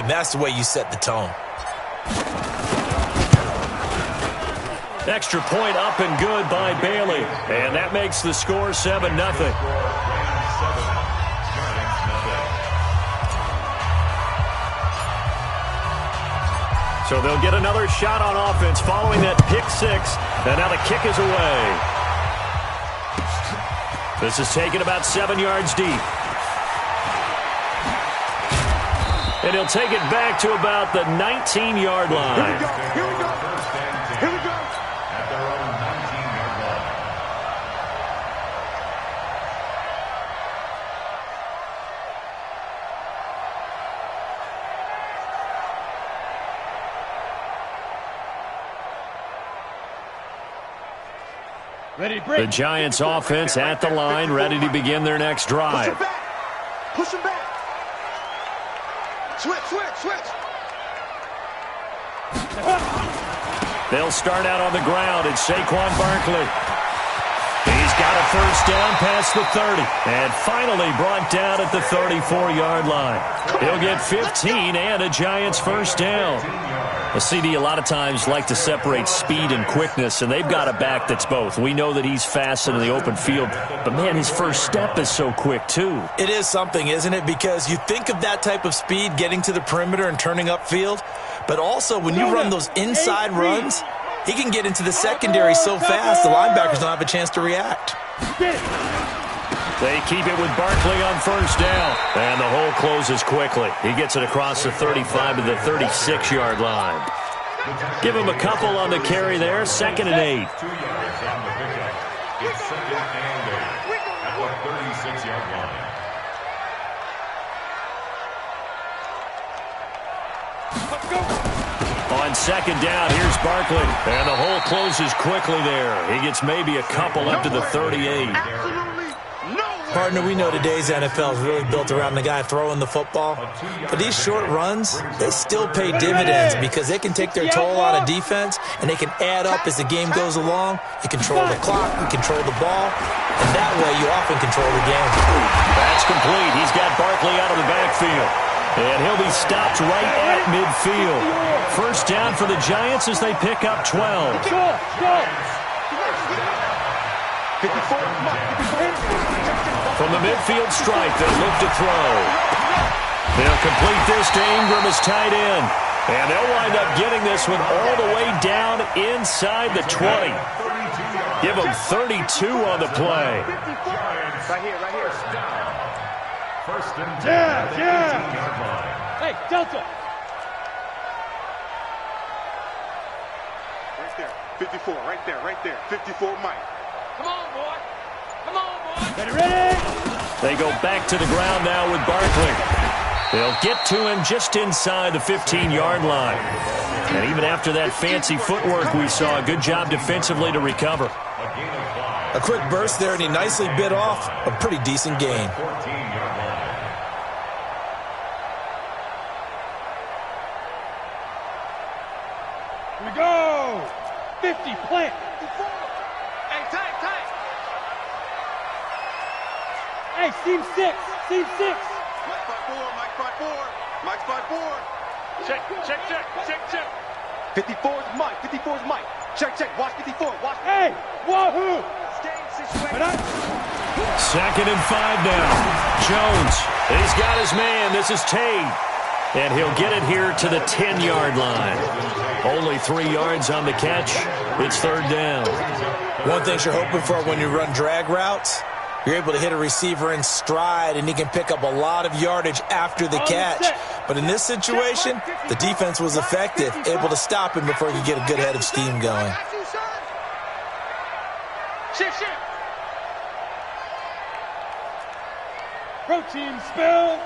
game. That's the way you set the tone. Extra point up and good by Bailey. And that makes the score 7-0. So they'll get another shot on offense following that pick six. And now the kick is away. This is taken about 7 yards deep. And he'll take it back to about the 19-yard line. Here we go. Here we go. At their own 19-yard line. The Giants offense at the line, ready to begin their next drive. Push him back. Switch. They'll start out on the ground. It's Saquon Barkley. He's got a first down past the 30. And finally brought down at the 34-yard line. He'll get 15 and a Giants first down. The CD a lot of times like to separate speed and quickness, and they've got a back that's both. We know that he's fast in the open field, but, man, his first step is so quick, too. It is something, isn't it? Because you think of that type of speed getting to the perimeter and turning upfield, but also when you run those inside runs, he can get into the secondary so fast the linebackers don't have a chance to react. They keep it with Barkley on first down. And the hole closes quickly. He gets it across the 35 to the 36-yard line. Give him a couple on the carry there. 2nd and 8. 2 yards on the pickup. It's 2nd and 8 at the 36-yard line. On 2nd down, here's Barkley. And the hole closes quickly there. He gets maybe a couple up to the 38. Partner, we know today's NFL is really built around the guy throwing the football. But these short runs, they still pay dividends because they can take their toll on a defense, and they can add up as the game goes along. You control the clock, you control the ball, and that way you often control the game. That's complete. He's got Barkley out of the backfield. And he'll be stopped right at midfield. First down for the Giants as they pick up 12. From the midfield stripe, they'll look to throw. They'll complete this to Ingram as tight end. And they'll wind up getting this one all the way down inside the 20. Give them 32 on the play. Right here. First and 10 at the 18-yard line. Hey, Delta. Right there. 54, right there. 54, Mike. Come on, boy. Ready? They go back to the ground now with Barkley. They'll get to him just inside the 15-yard line. And even after that fancy footwork we saw, a good job defensively to recover. A quick burst there, and he nicely bit off a pretty decent gain. 14-yard line. Here we go. 50, plant. Hey, tight. Hey, seam 6. Mike 5-4. Check. 54's Mike. Check. Watch 54. Hey, wahoo. 2nd and 5 now. Jones, he's got his man. This is Tate. And he'll get it here to the 10-yard line. Only 3 yards on the catch. It's 3rd down. One thing you're hoping for when you run drag routes, you're able to hit a receiver in stride, and he can pick up a lot of yardage after the catch. But in this situation, the defense was effective, able to stop him before he could get a good head of steam going. Shift. Protein spill.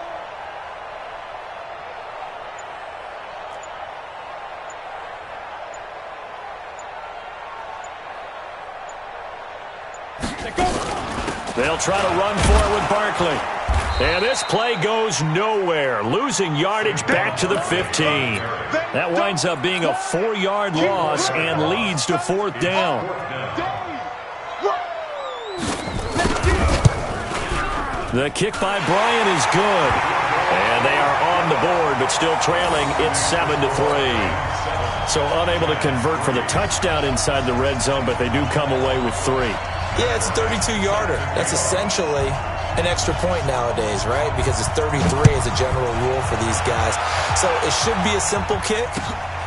They'll try to run for it with Barkley. And this play goes nowhere, losing yardage back to the 15. That winds up being a 4-yard loss and leads to 4th down. The kick by Bryant is good. And they are on the board, but still trailing. It's 7-3. So unable to convert for the touchdown inside the red zone, but they do come away with 3. Yeah, it's a 32-yarder. That's essentially an extra point nowadays, right? Because it's 33 as a general rule for these guys. So it should be a simple kick.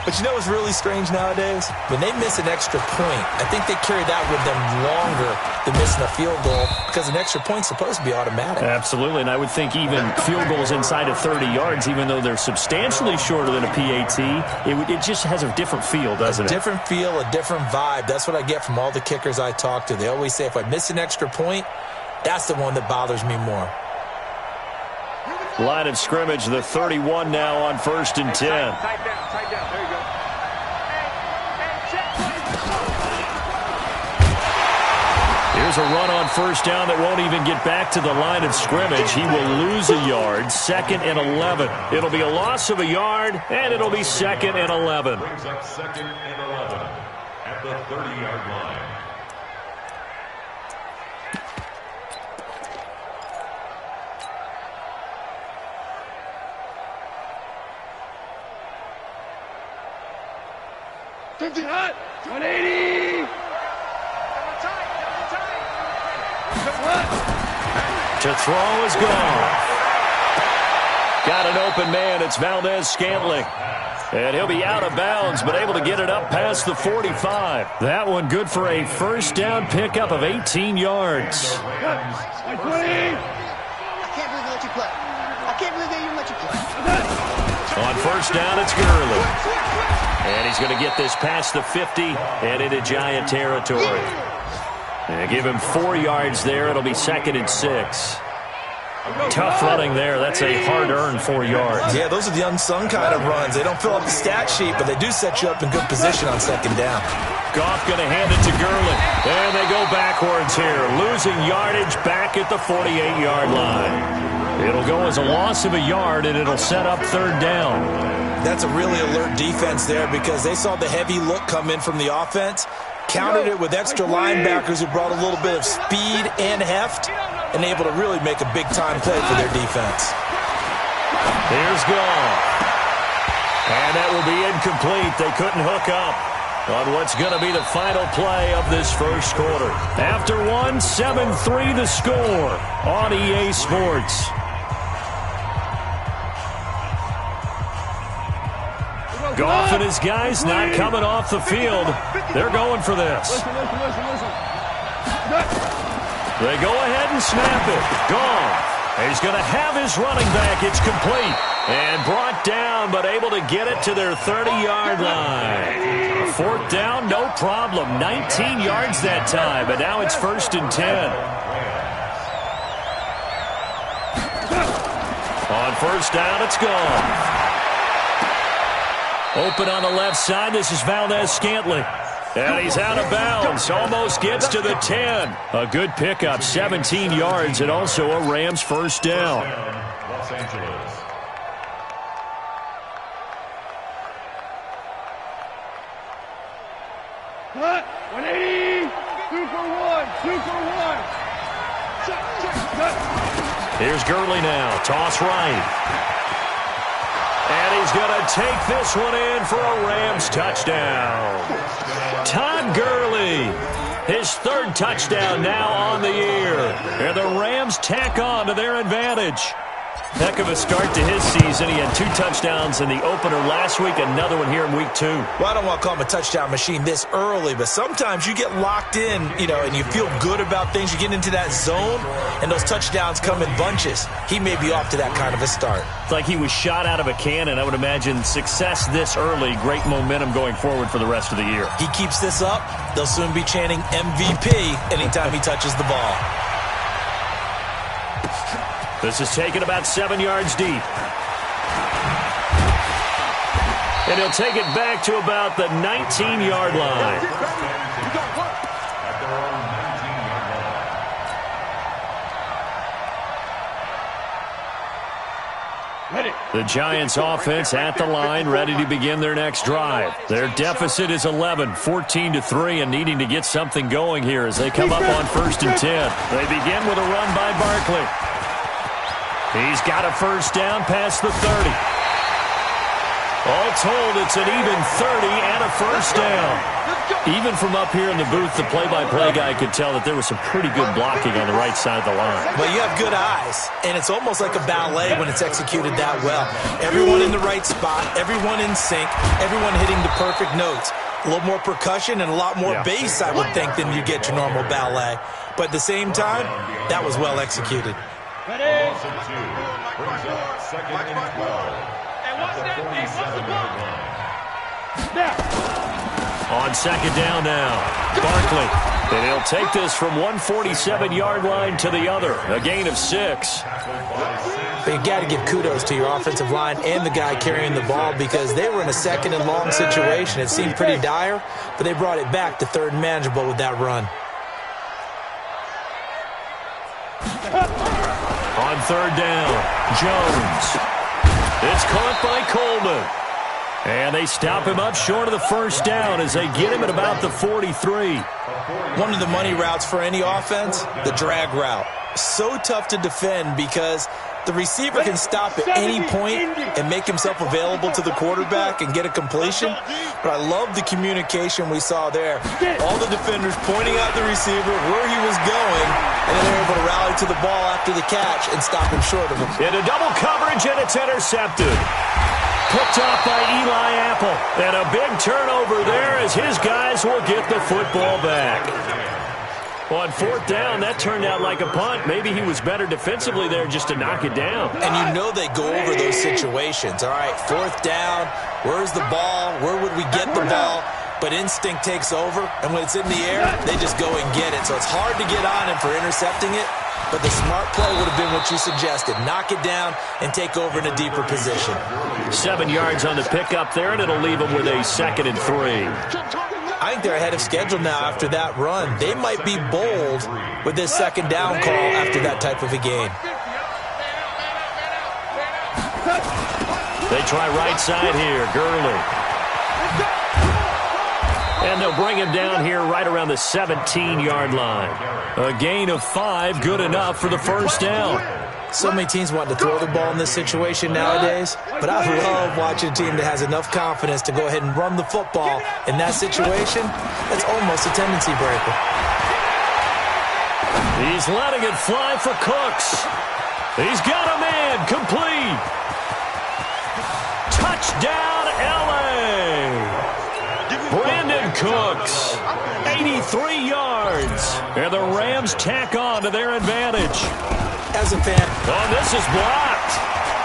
But you know what's really strange nowadays? When they miss an extra point, I think they carry that with them longer than missing a field goal because an extra point's supposed to be automatic. Absolutely, and I would think even field goals inside of 30 yards, even though they're substantially shorter than a PAT, it just has a different feel, doesn't it? A different feel, a different vibe. That's what I get from all the kickers I talk to. They always say if I miss an extra point, that's the one that bothers me more. Line of scrimmage, the 31 now on 1st and 10. Tight down. There you go. Here's a run on 1st down that won't even get back to the line of scrimmage. He will lose a yard, 2nd and 11. It'll be a loss of a yard, and it'll be 2nd and 11. Brings up 2nd and 11 at the 30-yard line. Hot. 180. To throw is gone. Got an open man. It's Valdez-Scantling. And he'll be out of bounds, but able to get it up past the 45. That one good for a 1st down pickup of 18 yards. I can't believe they let you play. I can't believe they even let you play. On 1st down, it's Gurley. And he's going to get this past the 50 and into Giant territory. And give him 4 yards there. It'll be 2nd and 6. Tough running there. That's a hard-earned 4 yards. Yeah, those are the unsung kind of runs. They don't fill up the stat sheet, but they do set you up in good position on 2nd down. Goff going to hand it to Gurley. And they go backwards here. Losing yardage back at the 48-yard line. It'll go as a loss of a yard, and it'll set up 3rd down. That's a really alert defense there because they saw the heavy look come in from the offense, countered it with extra linebackers who brought a little bit of speed and heft, and able to really make a big-time play for their defense. Here's Goff. And that will be incomplete. They couldn't hook up on what's going to be the final play of this 1st quarter. After 7-3 the score on EA Sports. Goff and his guys not coming off the field. They're going for this. They go ahead and snap it. Goff. He's going to have his running back. It's complete. And brought down, but able to get it to their 30-yard line. 4th down, no problem. 19 yards that time, but now it's 1st and 10. On 1st down, it's gone. Open on the left side. This is Valdez-Scantling. And he's out of bounds. Almost gets to the 10. A good pickup, 17 yards, and also a Rams 1st down. Los Angeles. Hot. 180. 2 for 1. Here's Gurley now. Toss right. And he's going to take this one in for a Rams touchdown. Todd Gurley, his 3rd touchdown now on the year. And the Rams tack on to their advantage. Heck of a start to his season. He had 2 touchdowns in the opener last week, another one here in week 2. Well, I don't want to call him a touchdown machine this early, but sometimes you get locked in, and you feel good about things. You get into that zone, and those touchdowns come in bunches. He may be off to that kind of a start. It's like he was shot out of a cannon. I would imagine success this early, great momentum going forward for the rest of the year. He keeps this up, they'll soon be chanting MVP anytime he touches the ball. This is taken about 7 yards deep. And he'll take it back to about the 19-yard line. The Giants offense at the line, ready to begin their next drive. Their deficit is 11, 14-3, and needing to get something going here as they come up on 1st and 10. They begin with a run by Barkley. He's got a first down past the 30. All told, it's an even 30 and a first down. Even from up here in the booth, the play-by-play guy could tell that there was some pretty good blocking on the right side of the line. Well, you have good eyes, and it's almost like a ballet when it's executed that well. Everyone in the right spot, everyone in sync, everyone hitting the perfect notes. A little more percussion and a lot more bass, I would think, than you get your normal ballet. But at the same time, that was well executed. Ready? Brings up second and 12. On second down now, Barkley. And he'll take this from 147-yard line to the other. A gain of 6. But you got to give kudos to your offensive line and the guy carrying the ball because they were in a second and long situation. It seemed pretty dire, but they brought it back to third and manageable with that run. On third down, Jones. It's caught by Coleman. And they stop him up short of the first down as they get him at about the 43. One of the money routes for any offense, the drag route. So tough to defend because the receiver can stop at any point and make himself available to the quarterback and get a completion. But I love the communication we saw there. All the defenders pointing out the receiver where he was going, and then they're able to rally to the ball after the catch and stop him short of him. Into double coverage, and it's intercepted. Picked off by Eli Apple. And a big turnover there as his guys will get the football back. On fourth down, that turned out like a punt. Maybe he was better defensively there just to knock it down. And you know they go over those situations. All right, fourth down, where's the ball? Where would we get the ball? But instinct takes over, and when it's in the air, they just go and get it. So it's hard to get on him for intercepting it, but the smart play would have been what you suggested. Knock it down and take over in a deeper position. 7 yards on the pickup there, and it'll leave them with a 2nd and 3. I think they're ahead of schedule now after that run. They might be bold with this second down call after that type of a game. They try right side here, Gurley. And they'll bring him down here right around the 17-yard line. A gain of 5, good enough for the first down. So many teams want to throw the ball in this situation nowadays, but I love watching a team that has enough confidence to go ahead and run the football. In that situation, that's almost a tendency breaker. He's letting it fly for Cooks. He's got a man, complete. Touchdown, L.A. Brandon Cooks, 83 yards. And the Rams tack on to their advantage. As a fan. Oh, this is blocked.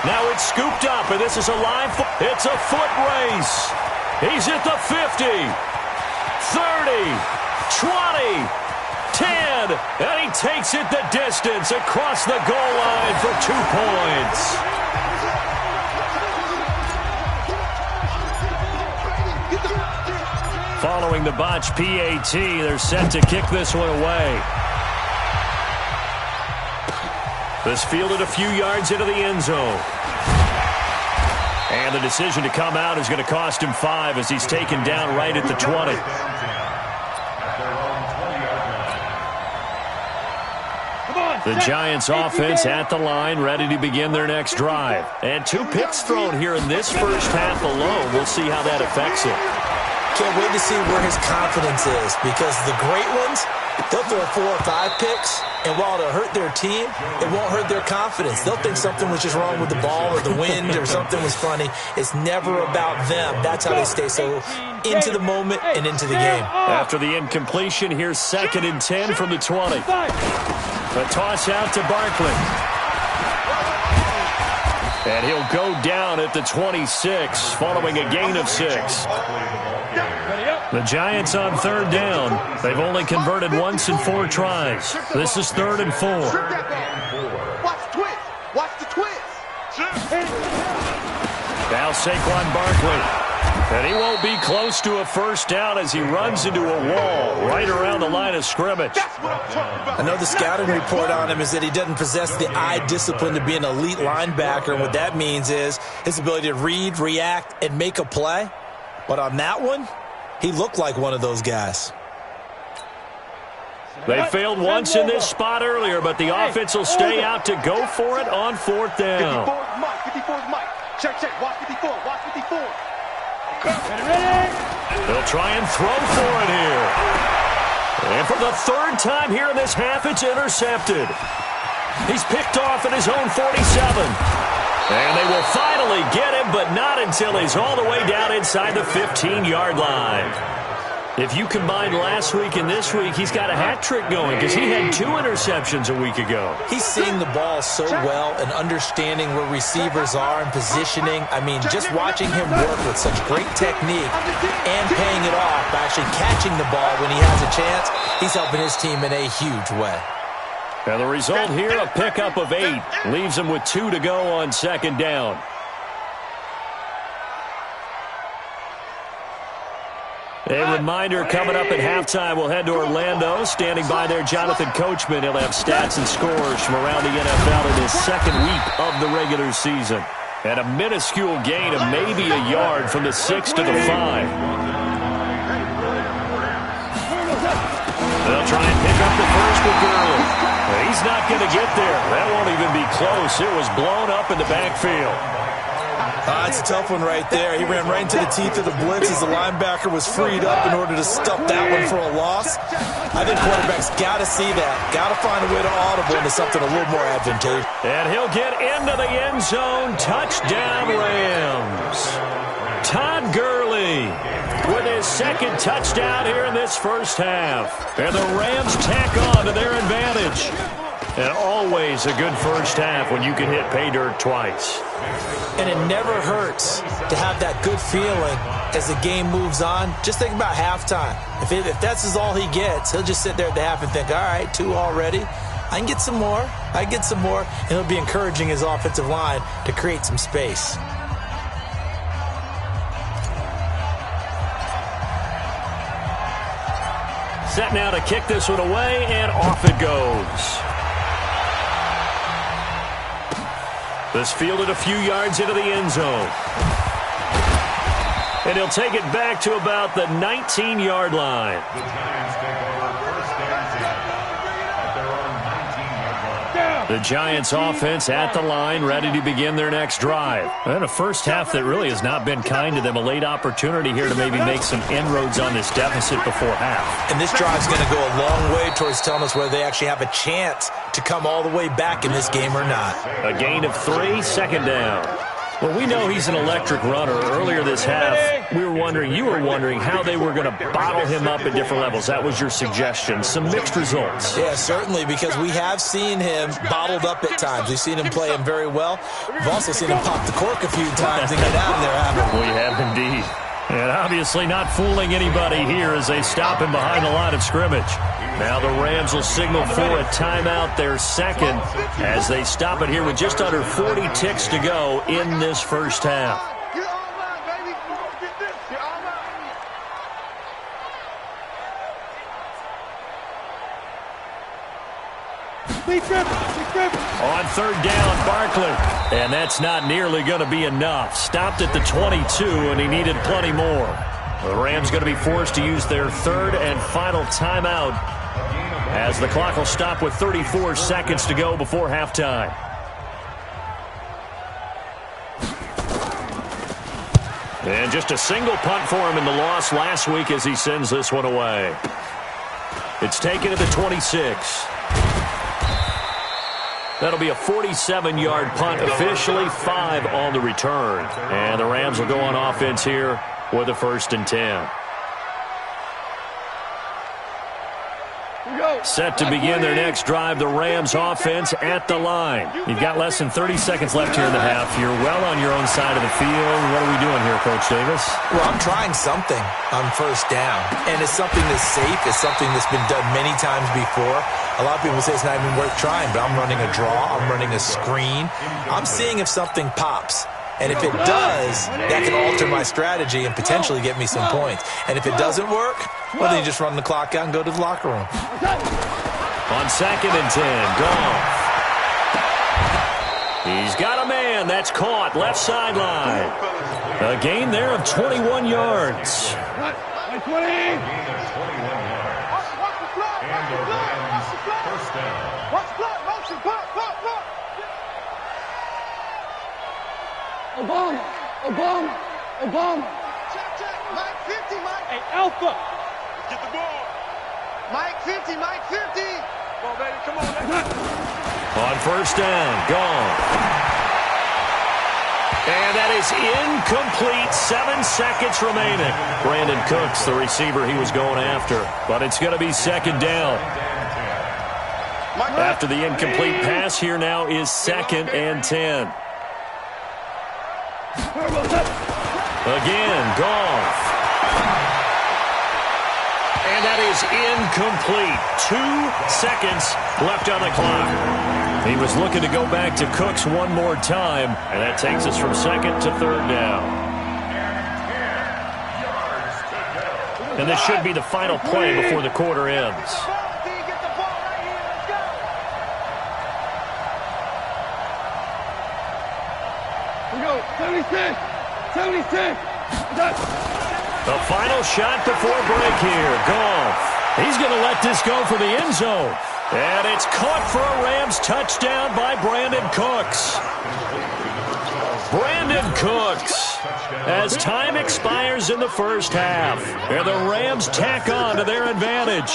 Now it's scooped up, and this is a line. It's a foot race. He's at the 50, 30, 20, 10, and he takes it the distance across the goal line for 2 points. Following the botch PAT, they're set to kick this one away. This fielded a few yards into the end zone. And the decision to come out is going to cost him 5 as he's taken down right at the 20. The Giants offense at the line, ready to begin their next drive. And 2 picks thrown here in this first half alone. We'll see how that affects him. Can't wait to see where his confidence is because the great ones, they'll throw 4 or 5 picks, and while it'll hurt their team, it won't hurt their confidence. They'll think something was just wrong with the ball or the wind or something was funny. It's never about them. That's how they stay so into the moment and into the game. After the incompletion, here's 2nd and 10 from the 20. A toss out to Barkley. And he'll go down at the 26 following a gain of 6. The Giants on third down. They've only converted once in 4 tries. This is 3rd and 4. Watch the twist. Watch the twist. Now Saquon Barkley. And he won't be close to a first down as he runs into a wall right around the line of scrimmage. I know the scouting report on him is that he doesn't possess the eye discipline to be an elite linebacker. And what that means is his ability to read, react, and make a play. But on that one, he looked like one of those guys. They failed once in this spot earlier, but the offense will stay out to go for it on 4th down. 54's Mike. 54's Mike. Check, check. Watch 54. Watch 54. They'll try and throw for it here. And for the 3rd time here in this half, it's intercepted. He's picked off at his own 47. And they will finally get him, but not until he's all the way down inside the 15-yard line. If you combine last week and this week, he's got a hat trick going because he had 2 interceptions a week ago. He's seeing the ball so well and understanding where receivers are and positioning. I mean, just watching him work with such great technique and paying it off by actually catching the ball when he has a chance, he's helping his team in a huge way. And the result here, a pickup of 8. Leaves him with 2 to go on 2nd down. A reminder, coming up at halftime, we'll head to Orlando. Standing by there, Jonathan Coachman. He'll have stats and scores from around the NFL in his 2nd week of the regular season. And a minuscule gain of maybe a yard from the 6 to the 5. They'll try and pick up the first with Gurley. He's not going to get there. That won't even be close. It was blown up in the backfield. It's a tough one right there. He ran right into the teeth of the blitz as the linebacker was freed up in order to stuff that one for a loss. I think quarterbacks got to see that. Got to find a way to audible into something a little more advantageous. And he'll get into the end zone. Touchdown, Rams. Todd Gurley with his 2nd touchdown here in this first half. And the Rams tack on to their advantage. And always a good first half when you can hit pay dirt twice. And it never hurts to have that good feeling as the game moves on. Just think about halftime. If that's all he gets, he'll just sit there at the half and think, all right, 2 already. I can get some more. I can get some more. And he'll be encouraging his offensive line to create some space. Set now to kick this one away, and off it goes. This fielded a few yards into the end zone. And he'll take it back to about the 19-yard line. The Giants take over 1st and 10 at their own 19-yard line. The Giants offense at the line, ready to begin their next drive. And a first half that really has not been kind to them. A late opportunity here to maybe make some inroads on this deficit before half. And this drive's going to go a long way towards telling us whether they actually have a chance to come all the way back in this game or not. A gain of 3, 2nd down. Well, we know he's an electric runner. Earlier this half, you were wondering how they were going to bottle him up at different levels. That was your suggestion. Some mixed results. Yeah, certainly, because we have seen him bottled up at times. We've seen him play him very well. We've also seen him pop the cork a few times and get out of there, haven't we? We have indeed. And obviously not fooling anybody here as they stop him behind the line of scrimmage. Now the Rams will signal for a timeout, their 2nd, as they stop it here with just under 40 ticks to go in this first half. Get online, baby. Get this. Get online. On 3rd down, Barkley. And that's not nearly going to be enough. Stopped at the 22, and he needed plenty more. The Rams going to be forced to use their 3rd and final timeout as the clock will stop with 34 seconds to go before halftime. And just a single punt for him in the loss last week as he sends this one away. It's taken at the 26. That'll be a 47-yard punt, officially 5 on the return. And the Rams will go on offense here with a 1st and 10. Set to begin their next drive, the Rams offense at the line. You've got less than 30 seconds left here in the half. You're well on your own side of the field. What are we doing here, Coach Davis? Well, I'm trying something on 1st down, and it's something that's safe. It's something that's been done many times before. A lot of people say it's not even worth trying, but I'm running a draw. I'm running a screen. I'm seeing if something pops. And if it does, that can alter my strategy and potentially get me some points. And if it doesn't work, well, then you just run the clock out and go to the locker room. On 2nd and 10, Goff. He's got a man. That's caught. Left sideline. A gain there of 21 yards. Gain of 21 yards. And the Rams Obama. Check. Mike 50, Mike. Hey, Alpha. Get the ball. Mike 50, Mike 50. Come on, baby. Come on. On first down, gone. And that is incomplete. 7 seconds remaining. Brandon Cooks, the receiver he was going after. But it's going to be second down. After the incomplete pass, here now is 2nd and 10. Again, Goff. And that is incomplete. 2 seconds left on the clock. He was looking to go back to Cooks one more time, and that takes us from 2nd to 3rd down. And this should be the final play before the quarter ends. We go, 76. The final shot before break here. Goff. He's going to let this go for the end zone. And it's caught for a Rams touchdown by Brandon Cooks. Brandon Cooks, as time expires in the first half, and the Rams tack on to their advantage.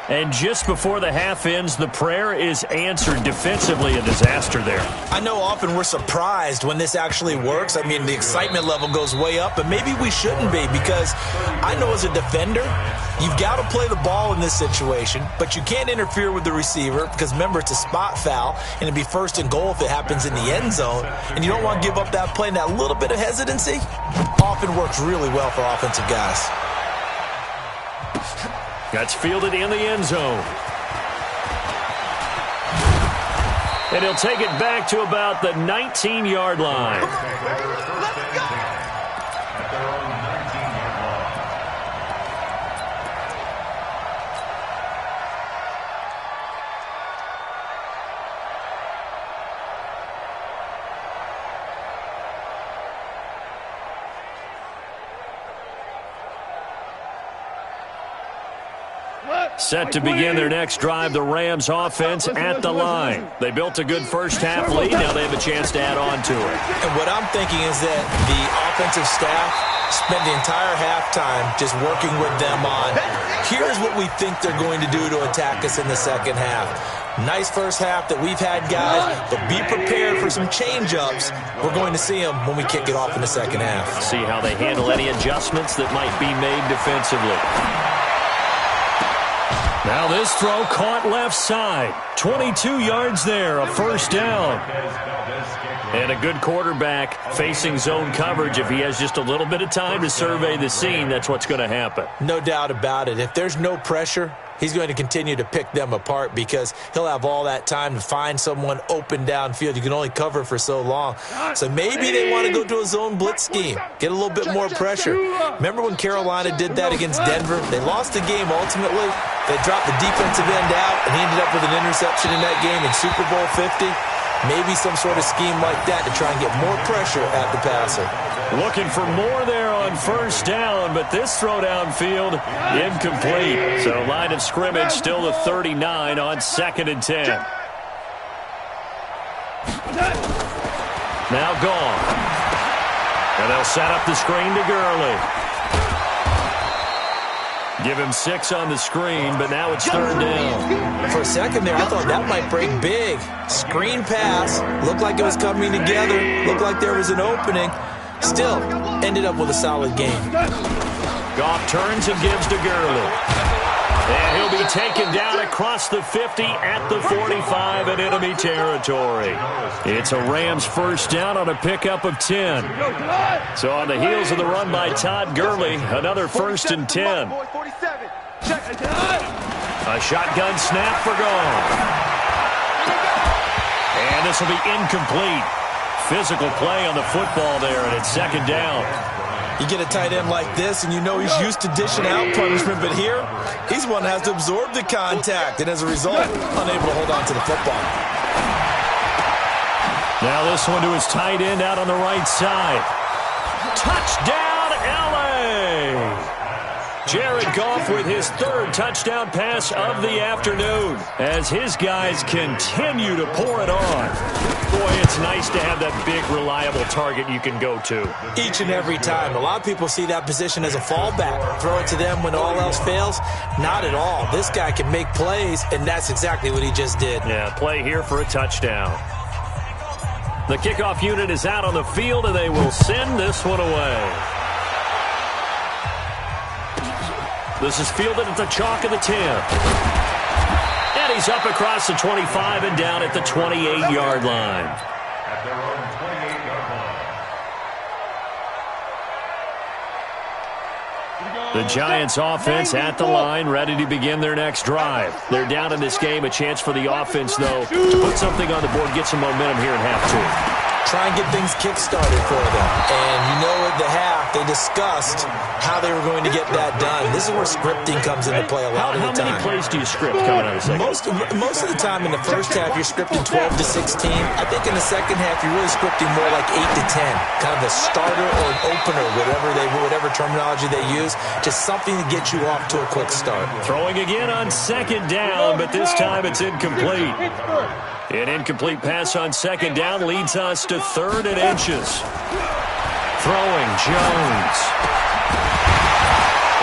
And just before the half ends, the prayer is answered. Defensively, a disaster there. I know often we're surprised when this actually works. I mean, the excitement level goes way up, but maybe we shouldn't be, because I know as a defender, you've got to play the ball in this situation, but you can't interfere with the receiver because, remember, it's a spot foul, and it'd be 1st and goal if it happens in the end zone, and you don't want to give up that play. And that little bit of hesitancy often works really well for offensive guys. That's fielded in the end zone. And he'll take it back to about the 19-yard line. Let's go. Set to begin their next drive, the Rams offense at the line. They built a good first half lead. Now they have a chance to add on to it. And what I'm thinking is that the offensive staff spent the entire halftime just working with them on, here's what we think they're going to do to attack us in the second half. Nice first half that we've had, guys, but be prepared for some change-ups. We're going to see them when we kick it off in the second half. See how they handle any adjustments that might be made defensively. Now this throw caught left side. 22 yards there, a first down. And a good quarterback facing zone coverage. If he has just a little bit of time to survey the scene, that's what's going to happen. No doubt about it. If there's no pressure, he's going to continue to pick them apart because he'll have all that time to find someone open downfield. You can only cover for so long. So maybe they want to go to a zone blitz scheme, get a little bit more pressure. Remember when Carolina did that against Denver? They lost the game ultimately. They dropped the defensive end out, and he ended up with an interception in that game in Super Bowl 50. Maybe some sort of scheme like that to try and get more pressure at the passer. Looking for more there on first down, but this throw downfield incomplete. So line of scrimmage still the 39 on 2nd and 10. Now gone. And they'll set up the screen to Gurley. Give him 6 on the screen, but now it's 3rd down. For a second there, I thought that might break big. Screen pass. Looked like it was coming together. Looked like there was an opening. Still, ended up with a solid game. Goff turns and gives to Gurley. And he'll be taken down across the 50 at the 45 in enemy territory. It's a Rams first down on a pickup of 10. So on the heels of the run by Todd Gurley, another 1st and 10. A shotgun snap for Goff. And this will be incomplete. Physical play on the football there, and it's 2nd down. You get a tight end like this, and you know he's used to dishing out punishment, but here, he's one that has to absorb the contact, and as a result, unable to hold on to the football. Now this one to his tight end out on the right side. Touchdown, L.A.! Jared Goff with his third touchdown pass of the afternoon as his guys continue to pour it on. Boy, it's nice to have that big, reliable target you can go to. Each and every time. A lot of people see that position as a fallback. Throw it to them when all else fails. Not at all. This guy can make plays, and that's exactly what he just did. Yeah, play here for a touchdown. The kickoff unit is out on the field, and they will send this one away. This is fielded at the chalk of the 10. And he's up across the 25 and down at the 28-yard line. At their own 28-yard line. The Giants offense at the line, ready to begin their next drive. They're down in this game. A chance for the offense, though, to put something on the board, get some momentum here in half two. Try and get things kick-started for them. And you know at the half, they discussed how they were going to get that done. This is where scripting comes into play a lot of the time. How many plays do you script coming out of the second? Most of the time in the first half, you're scripting 12 to 16. I think in the second half, you're really scripting more like 8 to 10. Kind of a starter or an opener, whatever terminology they use. Just something to get you off to a quick start. Throwing again on second down, but this time it's incomplete. An incomplete pass on second down leads us to 3rd and inches. Throwing Jones.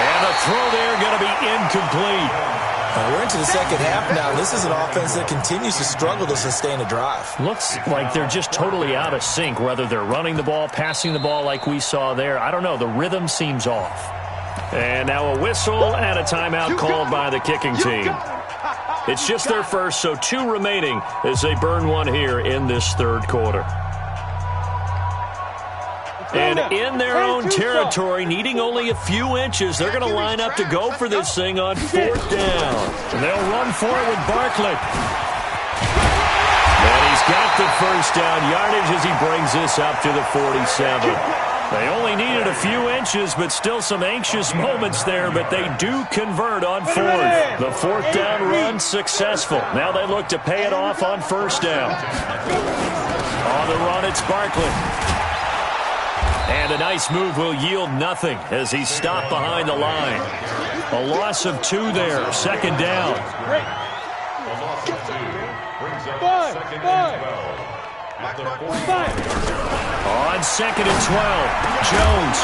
And the throw there going to be incomplete. We're into the second half now. This is an offense that continues to struggle to sustain a drive. Looks like they're just totally out of sync, whether they're running the ball, passing the ball like we saw there. I don't know. The rhythm seems off. And now a whistle and a timeout called by the kicking team. It's just their first, so 2 remaining as they burn one here in this third quarter. And in their own territory, needing only a few inches, they're going to line up to go for this thing on 4th down. And they'll run for it with Barkley. And he's got the first down yardage as he brings this up to the 47. They only needed a few inches, but still some anxious moments there, but they do convert on 4th. The 4th down run successful. Now they look to pay it off on 1st down. On the run, it's Barkley. And a nice move will yield nothing as he's stopped behind the line. A loss of 2 there, 2nd down. A loss of 2 brings up 2nd and 12. At the 45. On 2nd and 12, Jones.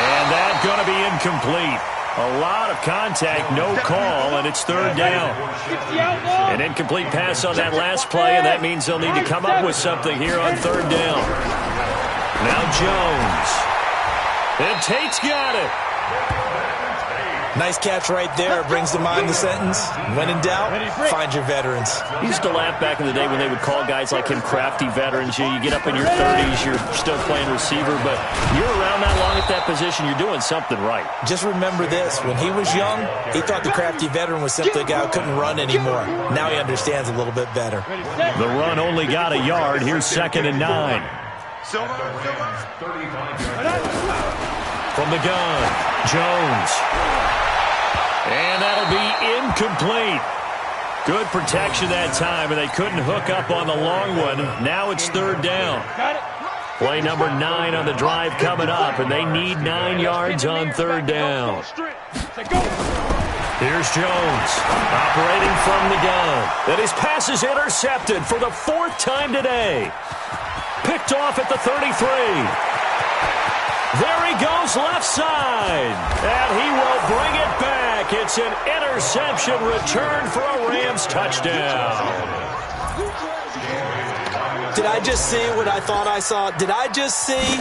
And that's going to be incomplete. A lot of contact, no call, and it's 3rd down. An incomplete pass on that last play, and that means they'll need to come up with something here on 3rd down. Now Jones. And Tate's got it. Nice catch right there. Brings to mind the sentence, when in doubt, find your veterans. I used to laugh back in the day when they would call guys like him crafty veterans. You get up in your 30s, you're still playing receiver, but you're around that long at that position, you're doing something right. Just remember this. When he was young, he thought the crafty veteran was simply a guy who couldn't run anymore. Now he understands a little bit better. The run only got a yard. Here's 2nd and 9. From the gun, Jones. And that'll be incomplete. Good protection that time, and they couldn't hook up on the long one. Now it's 3rd down. Play number 9 on the drive coming up, and they need 9 yards on 3rd down. Here's Jones, operating from the gun. And his pass is intercepted for the 4th time today. Picked off at the 33. There he goes left side, and he will bring it back. It's an interception return for a Rams touchdown. Did I just see what I thought I saw? Did I just see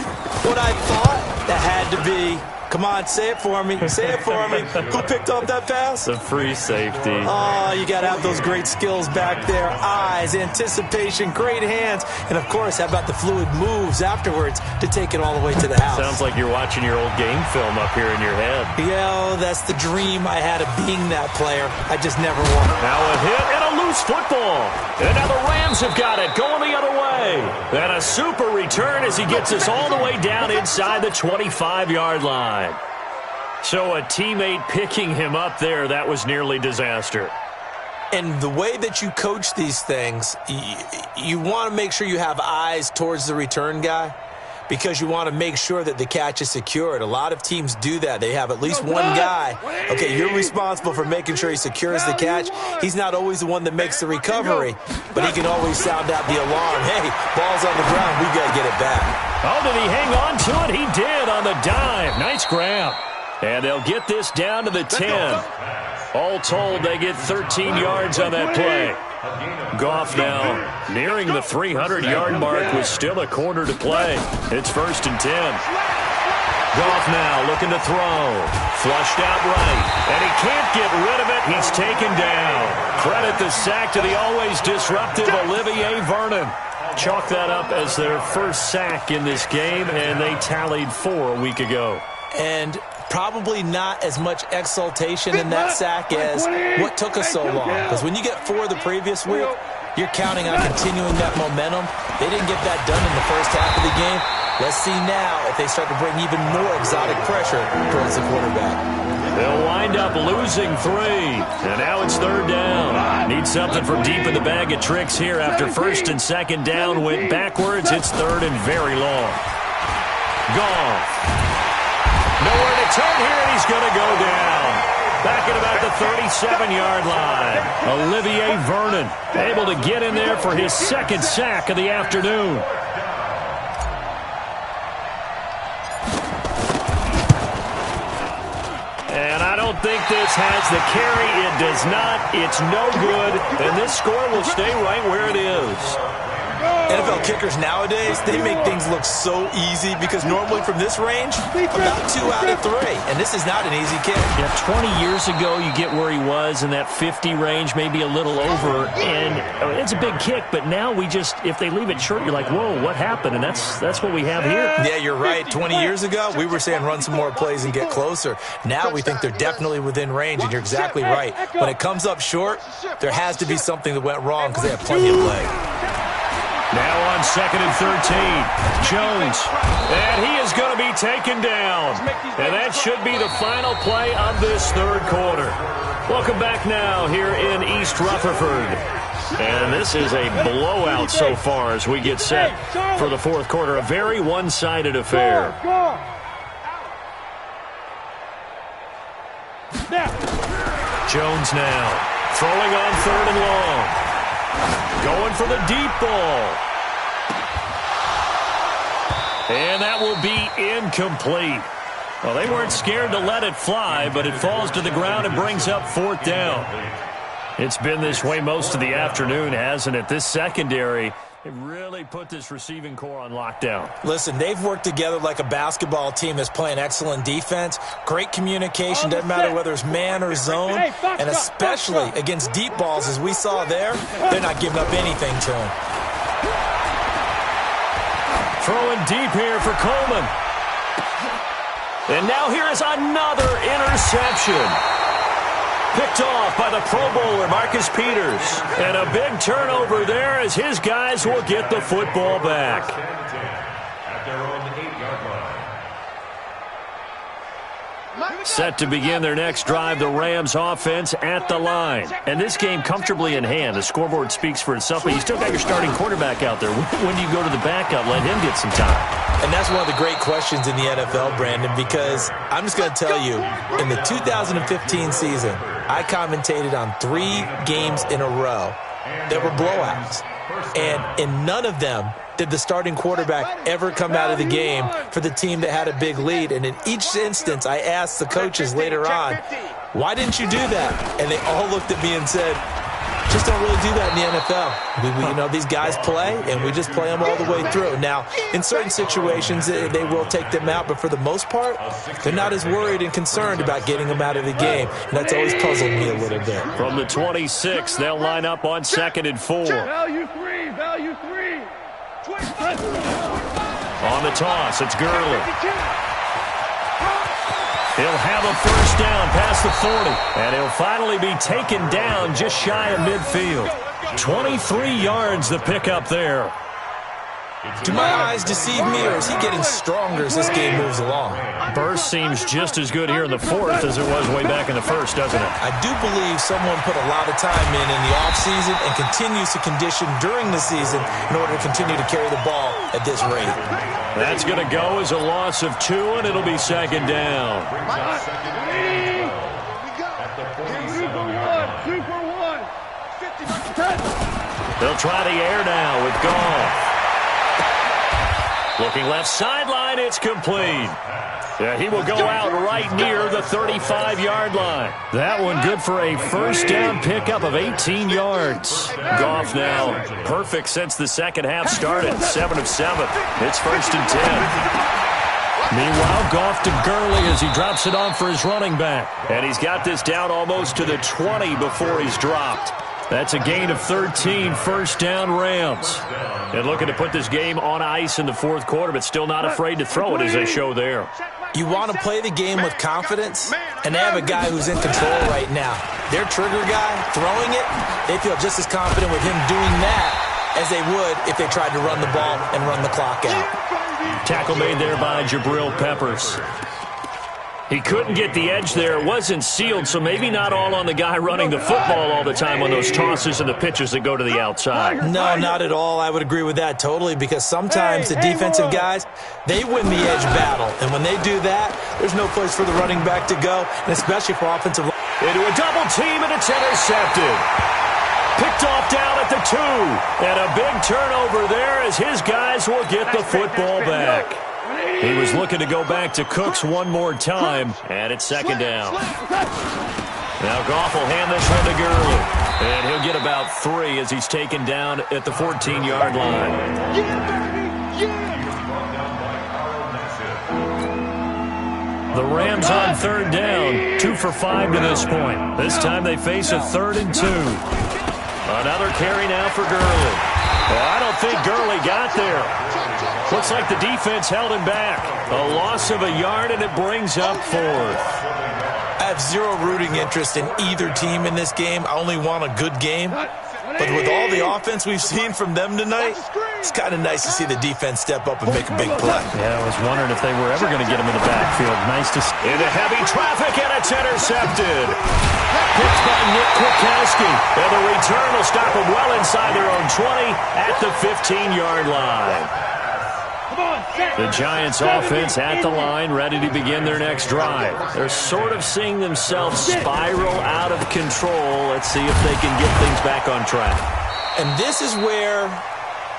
what I thought? That had to be. Come on, say it for me. Say it for me. Who picked off that pass? The free safety. Oh, you got to have those great skills back there. Eyes, anticipation, great hands. And, of course, how about the fluid moves afterwards to take it all the way to the house? Sounds like you're watching your old game film up here in your head. Yeah, that's the dream I had of being that player. I just never won. Now a hit and a loose football. And now the Rams have got it, going the other way. And a super return as he gets us all the way down inside the 25-yard line. So a teammate picking him up there, that was nearly disaster. And the way that you coach these things, you want to make sure you have eyes towards the return guy. because you want to make sure that the catch is secured. A lot of teams do that. They have at least one guy. Okay, you're responsible for making sure he secures the catch. He's not always the one that makes the recovery, but he can always sound out the alarm. Hey, ball's on the ground. We got to get it back. Oh, did he hang on to it? He did on the dive. Nice grab. And they'll get this down to the 10. All told, they get 13 yards on that play. Goff now nearing the 300-yard mark with still a quarter to play. It's 1st and 10. Goff now looking to throw. Flushed out right. And he can't get rid of it. He's taken down. Credit the sack to the always disruptive Olivier Vernon. Chalk that up as their first sack in this game, and they tallied 4 a week ago. And probably not as much exultation in that sack as what took us so long. Because when you get 4 the previous week, you're counting on continuing that momentum. They didn't get that done in the first half of the game. Let's see now if they start to bring even more exotic pressure towards the quarterback. They'll wind up losing 3. And now it's 3rd down. Need something from deep in the bag of tricks here after 1st and 2nd down went backwards. It's 3rd and very long. Goff. Nowhere to turn here, and he's going to go down. Back at about the 37-yard line. Olivier Vernon able to get in there for his 2nd sack of the afternoon. And I don't think this has the carry. It does not. It's no good. And this score will stay right where it is. NFL kickers nowadays, they make things look so easy because normally from this range, about 2 out of 3. And this is not an easy kick. Yeah, 20 years ago, you get where he was in that 50 range, maybe a little over. And it's a big kick, but now we just, if they leave it short, you're like, whoa, what happened? And that's what we have here. Yeah, you're right. 20 years ago, we were saying run some more plays and get closer. Now we think they're definitely within range, and you're exactly right. When it comes up short, there has to be something that went wrong because they have plenty of leg. Now on 2nd and 13, Jones, and he is going to be taken down. And that should be the final play of this 3rd quarter. Welcome back now here in East Rutherford. And this is a blowout so far as we get set for the 4th quarter. A very one-sided affair. Jones now throwing on 3rd and long. Going for the deep ball. And that will be incomplete. Well, they weren't scared to let it fly, but it falls to the ground and brings up 4th down. It's been this way most of the afternoon, hasn't it? This secondary, it really put this receiving core on lockdown. Listen, they've worked together like a basketball team that's playing excellent defense. Great communication, doesn't matter whether it's man or zone. And especially against deep balls, as we saw there, they're not giving up anything to him. Throwing deep here for Coleman. And now here is another interception. Picked off by the Pro Bowler, Marcus Peters. And a big turnover there as his guys will get the football back. At their own 8-yard line. Set to begin their next drive, the Rams offense at the line. And this game comfortably in hand. The scoreboard speaks for itself, but you still got your starting quarterback out there. When do you go to the backup? Let him get some time. And that's one of the great questions in the NFL, Brandon, because I'm just going to tell you, in the 2015 season, I commentated on 3 games in a row that were blowouts. And in none of them did the starting quarterback ever come out of the game for the team that had a big lead. And in each instance, I asked the coaches later on, why didn't you do that? And they all looked at me and said, just don't really do that in the NFL. You know, these guys play, and we just play them all the way through. Now, in certain situations, they will take them out, but for the most part, they're not as worried and concerned about getting them out of the game, and that's always puzzled me a little bit. From the 26, they'll line up on 2nd and 4. Value 3, value 3. On the toss, it's Gurley. He'll have a first down past the 40, and he'll finally be taken down just shy of midfield. 23 yards the pickup there. Do my eyes deceive me, or is he getting stronger as this game moves along? Burst seems just as good here in the fourth as it was way back in the first, doesn't it? I do believe someone put a lot of time in the offseason and continues to condition during the season in order to continue to carry the ball at this rate. That's going to go as a loss of 2, and it'll be second down. They'll try the air now with Goff. Looking left sideline, it's complete. Yeah, he will go out right near the 35-yard line. That one good for a first down pickup of 18 yards. Goff now perfect since the second half started, 7 of 7. It's first and 10. Meanwhile, Goff to Gurley as he drops it on for his running back. And he's got this down almost to the 20 before he's dropped. That's a gain of 13, first down Rams. And looking to put this game on ice in the fourth quarter, but still not afraid to throw it as they show there. You want to play the game with confidence, and they have a guy who's in control right now. Their trigger guy, throwing it, they feel just as confident with him doing that as they would if they tried to run the ball and run the clock out. Tackle made there by Jabril Peppers. He couldn't get the edge there. It wasn't sealed, so maybe not all on the guy running the football all the time on those tosses and the pitches that go to the outside. No, not at all. I would agree with that totally, because sometimes the defensive guys, they win the edge battle. And when they do that, there's no place for the running back to go, and especially for offensive line. Into a double team, and it's intercepted. Picked off down at the 2. And a big turnover there as his guys will get the football back. He was looking to go back to Cooks one more time, and it's second down. Now Goff will hand this one to Gurley, and he'll get about 3 as he's taken down at the 14-yard line. The Rams on third down, 2 for 5 to this point. This time they face a 3rd and 2. Another carry now for Gurley. Well, I don't think Gurley got there. Looks like the defense held him back. A loss of a yard, and it brings up 4th. I have zero rooting interest in either team in this game. I only want a good game. But with all the offense we've seen from them tonight, it's kind of nice to see the defense step up and make a big play. Yeah, I was wondering if they were ever going to get him in the backfield. Nice to see. Into heavy traffic, and it's intercepted. Picked by Nick Kwiatkowski. And the return will stop him well inside their own 20 at the 15-yard line. The Giants offense at the line, ready to begin their next drive. They're sort of seeing themselves spiral out of control. Let's see if they can get things back on track. And this is where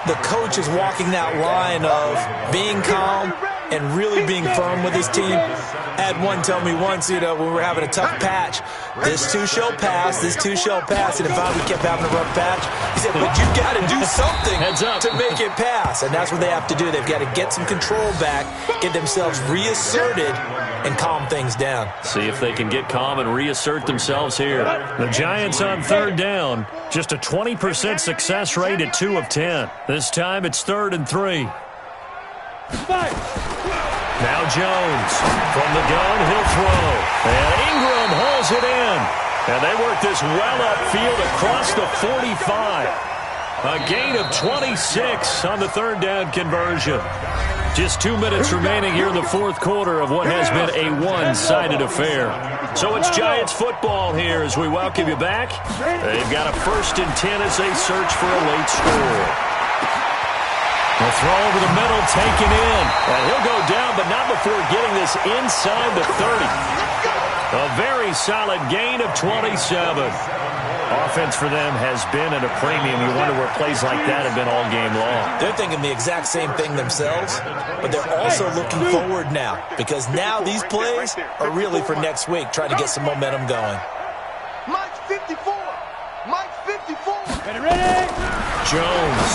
the coach is walking that line of being calm and really being firm with his team. I had one tell me once, when we were having a tough patch, this too shall pass, this too shall pass, and if we kept having a rough patch, he said, but you've got to do something to make it pass, and that's what they have to do. They've got to get some control back, get themselves reasserted, and calm things down. See if they can get calm and reassert themselves here. The Giants on third down, just a 20% success rate at 2 of 10. This time it's 3rd and 3. Now Jones, from the gun, he'll throw. And Ingram hauls it in. And they work this well upfield across the 45. A gain of 26 on the 3rd down conversion. Just 2 minutes remaining here in the fourth quarter of what has been a one-sided affair. So it's Giants football here as we welcome you back. They've got a 1st and 10 as they search for a late score. The throw over the middle, taken in. And he'll go down, but not before getting this inside the 30. A very solid gain of 27. Offense for them has been at a premium. You wonder where plays like that have been all game long. They're thinking the exact same thing themselves, but they're also looking forward now, because now these plays are really for next week, trying to get some momentum going. Mike's 54. Mike's 54. Ready? Jones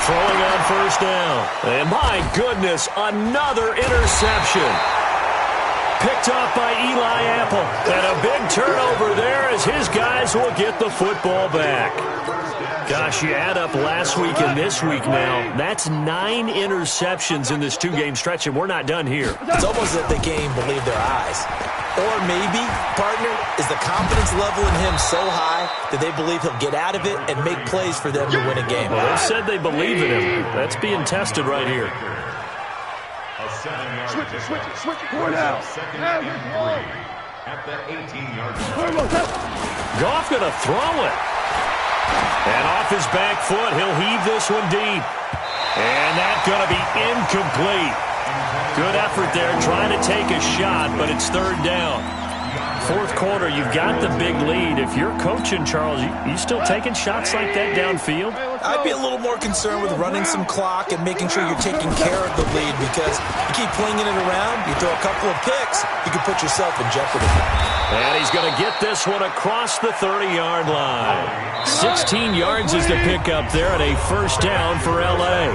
throwing on 1st down. And my goodness, another interception. Picked off by Eli Apple. And a big turnover there as his guys will get the football back. Gosh, you add up last week and this week now. That's 9 interceptions in this 2-game stretch, and we're not done here. It's almost that they can't even believe their eyes. Or maybe, partner, is the confidence level in him so high that they believe he'll get out of it and make plays for them to win a game? Well, they said they believe in him. That's being tested right here. Switch it. Second and 3 at the 18-yard line. Goff going to throw it. And off his back foot, he'll heave this one deep. And that's going to be incomplete. Good effort there trying to take a shot, but it's third down. Fourth quarter, you've got the big lead. If you're coaching, Charles, you still taking shots like that downfield? I'd be a little more concerned with running some clock and making sure you're taking care of the lead, because you keep flinging it around, you throw a couple of picks, you can put yourself in jeopardy. And he's going to get this one across the 30-yard line. 16 yards is the pickup there at a first down for L.A.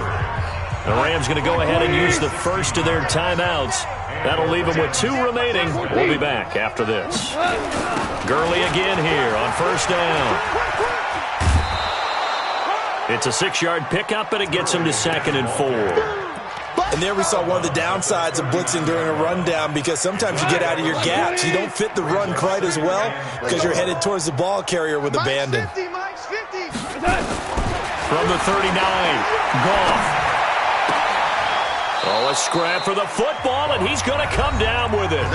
The Rams going to go ahead and use the first of their timeouts. That'll leave them with 2 remaining. We'll be back after this. Gurley again here on first down. It's a 6-yard pickup, and it gets him to 2nd and 4. And there we saw one of the downsides of blitzing during a rundown, because sometimes you get out of your gaps. You don't fit the run quite as well because you're headed towards the ball carrier with abandon. Mike's 50. From the 39, Goff. Oh, a scrap for the football, and he's going to come down with it.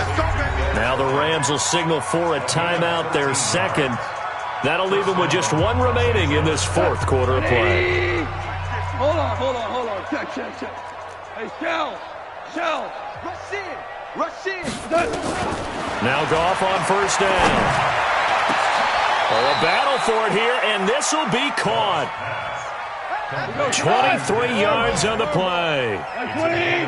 Now the Rams will signal for a timeout, their second. That'll leave them with just 1 remaining in this fourth quarter of play. Hold on. Check. Hey, Shell. Rush in. Now Goff on first down. Oh, a battle for it here, and this will be caught. 23 yards on the play. 20.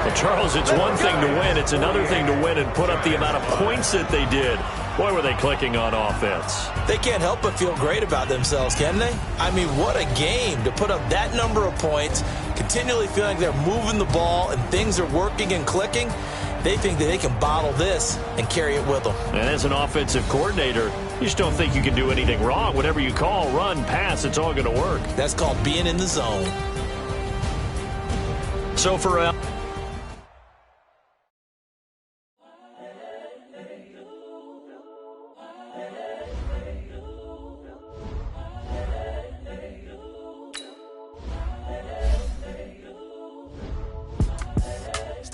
Well, Charles, it's one thing to win. It's another thing to win and put up the amount of points that they did. Boy, were they clicking on offense. They can't help but feel great about themselves, can they? I mean, what a game to put up that number of points, continually feeling they're moving the ball and things are working and clicking. They think that they can bottle this and carry it with them. And as an offensive coordinator, you just don't think you can do anything wrong. Whatever you call, run, pass, it's all going to work. That's called being in the zone. So for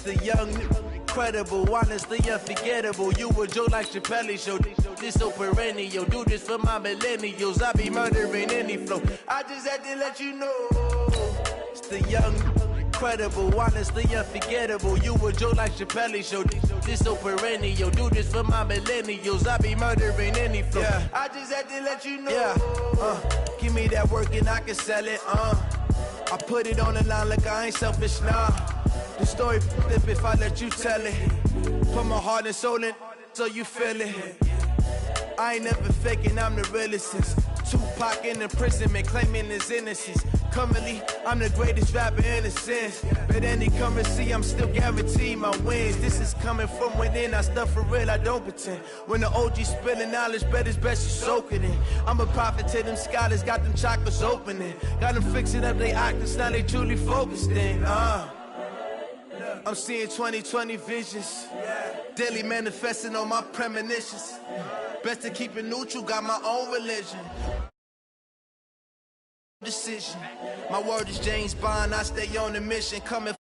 the young, incredible, honestly unforgettable. You a Joe like Chappelle show. This so perennial. Do this for my millennials. I be murdering any flow. I just had to let you know. It's the young, incredible, honestly unforgettable. You a Joe like Chappelle show. This so perennial. Do this for my millennials. I be murdering any flow. Yeah. I just had to let you know. Yeah. Give me that work and I can sell it. I put it on the line like I ain't selfish, nah. The story flip if I let you tell it. Put my heart and soul in so you feel it. I ain't never faking, I'm the realest since Tupac in imprisonment, claiming his innocence. Currently, I'm the greatest rapper in a sense. But any currency, I'm still guaranteed my wins. This is coming from within, I stuff for real, I don't pretend. When the OG spilling knowledge, bet it's best you soak it in. I'm a prophet to them scholars, got them chakras opening. Got them fixing up they octaves, now they truly focused in. I'm seeing 2020 visions. Daily manifesting on my premonitions. Best to keep it neutral, got my own religion. Decision. My word is James Bond, I stay on the mission. Coming